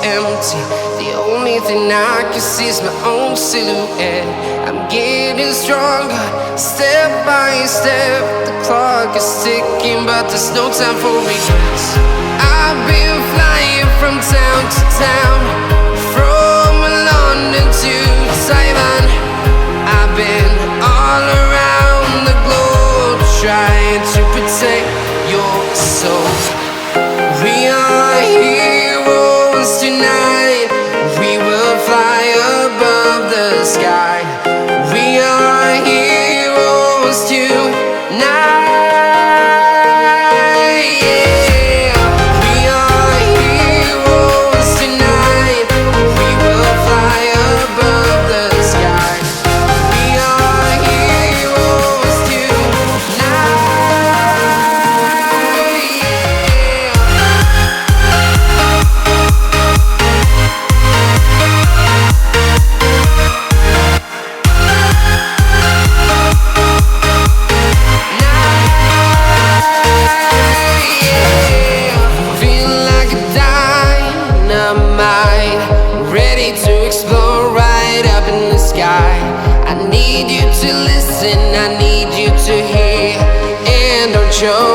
empty. The only thing I can see is my own silhouette. I'm getting stronger, step by step. The clock is ticking, but there's no time for regrets. I've been flying from town to town, from London to Taiwan. I've been all around the globe, trying to protect your soul. We are heroes tonight. We will fly above the sky. We are heroes tonight. Yeah. We are heroes tonight. We will fly above the sky. We are heroes tonight. Feeling like a dynamite, ready to explode right up in the sky. I need you to listen, I need you to hear, and don't show